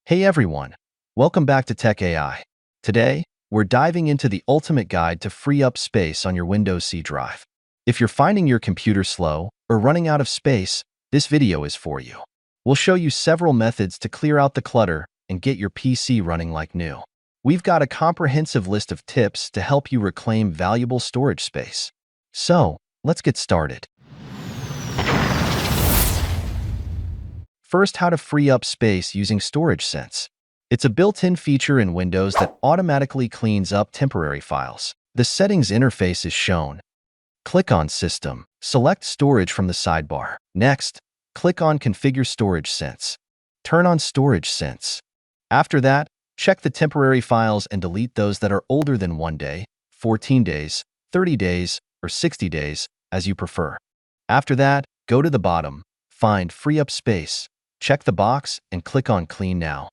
Hey everyone, welcome back to Tech AI. Today, we're diving into the ultimate guide to free up space on your Windows C drive. If you're finding your computer slow or running out of space, this video is for you. We'll show you several methods to clear out the clutter and get your PC running like new. We've got a comprehensive list of tips to help you reclaim valuable storage space. So, let's get started. First, how to free up space using StorageSense. It's a built-in feature in Windows that automatically cleans up temporary files. The settings interface is shown. Click on System. Select Storage from the sidebar. Next, click on Configure StorageSense. Turn on StorageSense. After that, check the temporary files and delete those that are older than 1 day, 14 days, 30 days, or 60 days, as you prefer. After that, go to the bottom, find Free Up Space. Check the box and click on Clean Now.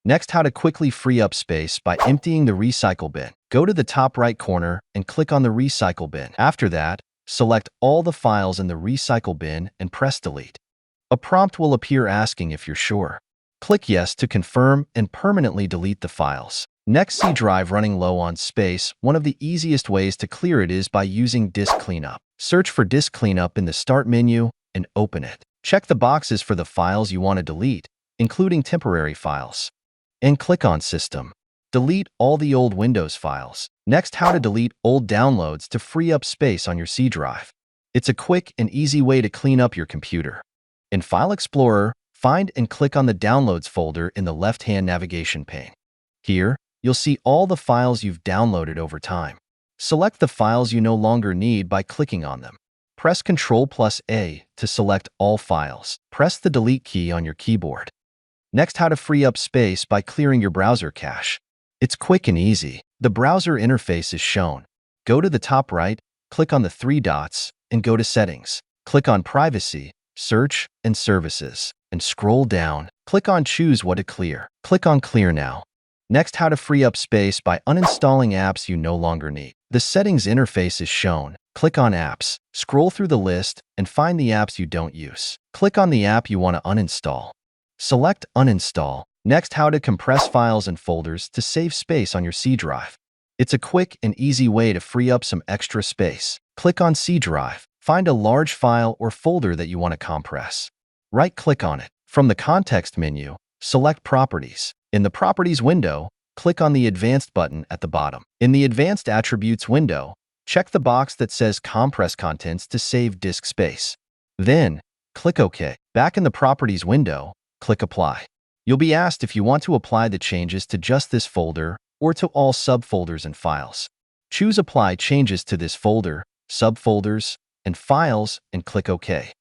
Next, how to quickly free up space by emptying the recycle bin. Go to the top right corner and click on the recycle bin. After that, select all the files in the recycle bin and press Delete. A prompt will appear asking if you're sure. Click Yes to confirm and permanently delete the files. Next, C drive running low on space. One of the easiest ways to clear it is by using Disk Cleanup. Search for Disk Cleanup in the Start menu and open it. Check the boxes for the files you want to delete, including temporary files, and click on System. Delete all the old Windows files. Next, how to delete old downloads to free up space on your C drive. It's a quick and easy way to clean up your computer. In File Explorer, find and click on the Downloads folder in the left-hand navigation pane. Here, you'll see all the files you've downloaded over time. Select the files you no longer need by clicking on them. Press Ctrl+A to select all files. Press the Delete key on your keyboard. Next, how to free up space by clearing your browser cache. It's quick and easy. The browser interface is shown. Go to the top right, click on the 3 dots, and go to Settings. Click on Privacy, Search, and Services, and scroll down. Click on Choose what to clear. Click on Clear Now. Next, how to free up space by uninstalling apps you no longer need. The settings interface is shown. Click on Apps. Scroll through the list and find the apps you don't use. Click on the app you want to uninstall. Select Uninstall. Next, how to compress files and folders to save space on your C drive. It's a quick and easy way to free up some extra space. Click on C drive. Find a large file or folder that you want to compress. Right-click on it. From the context menu, select Properties. In the Properties window, click on the Advanced button at the bottom. In the Advanced Attributes window, check the box that says Compress Contents to save disk space. Then, click OK. Back in the Properties window, click Apply. You'll be asked if you want to apply the changes to just this folder or to all subfolders and files. Choose Apply Changes to this folder, subfolders, and files and click OK.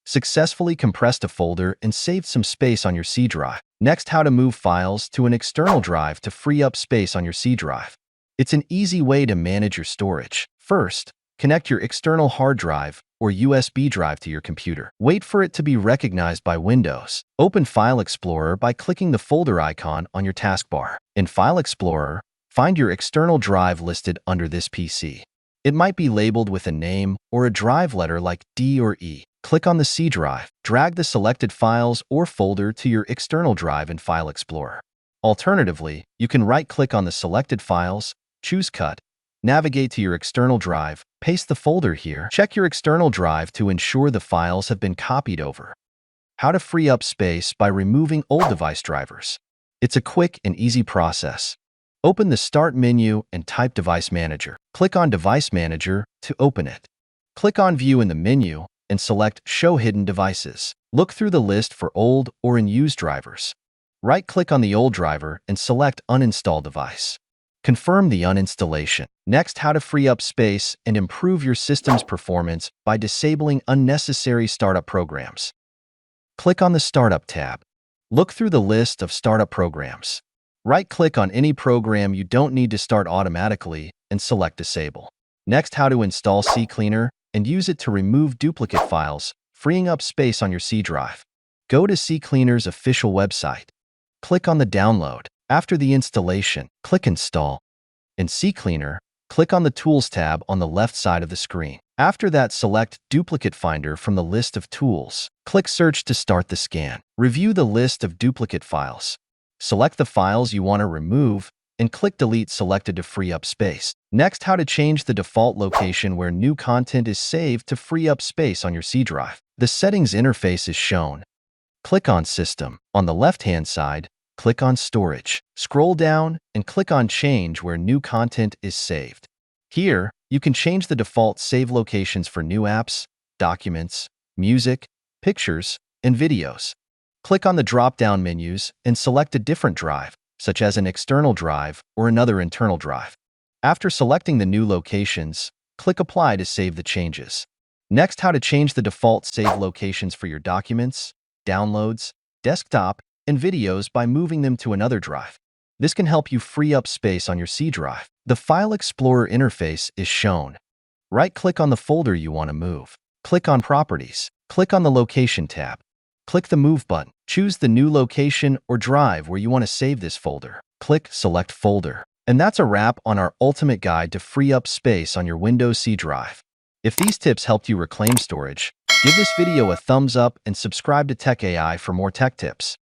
Successfully compressed a folder and saved some space on your C drive. Next, how to move files to an external drive to free up space on your C drive. It's an easy way to manage your storage. First, connect your external hard drive or USB drive to your computer. Wait for it to be recognized by Windows. Open File Explorer by clicking the folder icon on your taskbar. In File Explorer, find your external drive listed under this PC. It might be labeled with a name or a drive letter like D or E. Click on the C drive. Drag the selected files or folder to your external drive in File Explorer. Alternatively, you can right-click on the selected files, choose Cut, navigate to your external drive, paste the folder here. Check your external drive to ensure the files have been copied over. How to free up space by removing old device drivers. It's a quick and easy process. Open the Start menu and type Device Manager. Click on Device Manager to open it. Click on View in the menu and select Show Hidden Devices. Look through the list for old or unused drivers. Right-click on the old driver and select Uninstall Device. Confirm the uninstallation. Next, how to free up space and improve your system's performance by disabling unnecessary startup programs. Click on the Startup tab. Look through the list of startup programs. Right-click on any program you don't need to start automatically and select Disable. Next, how to install CCleaner and use it to remove duplicate files, freeing up space on your C drive. Go to CCleaner's official website. Click on the download. After the installation, click Install. In CCleaner, click on the Tools tab on the left side of the screen. After that, select Duplicate Finder from the list of tools. Click Search to start the scan. Review the list of duplicate files. Select the files you want to remove and click Delete selected to free up space. Next, how to change the default location where new content is saved to free up space on your C drive. The settings interface is shown. Click on System. On the left-hand side, click on Storage. Scroll down and click on Change where new content is saved. Here, you can change the default save locations for new apps, documents, music, pictures, and videos. Click on the drop-down menus and select a different drive, such as an external drive or another internal drive. After selecting the new locations, click Apply to save the changes. Next, how to change the default save locations for your documents, downloads, desktop, and videos by moving them to another drive. This can help you free up space on your C drive. The File Explorer interface is shown. Right-click on the folder you want to move. Click on Properties. Click on the Location tab. Click the Move button. Choose the new location or drive where you want to save this folder. Click Select Folder. And that's a wrap on our ultimate guide to free up space on your Windows C drive. If these tips helped you reclaim storage, give this video a thumbs up and subscribe to Tech AI for more tech tips.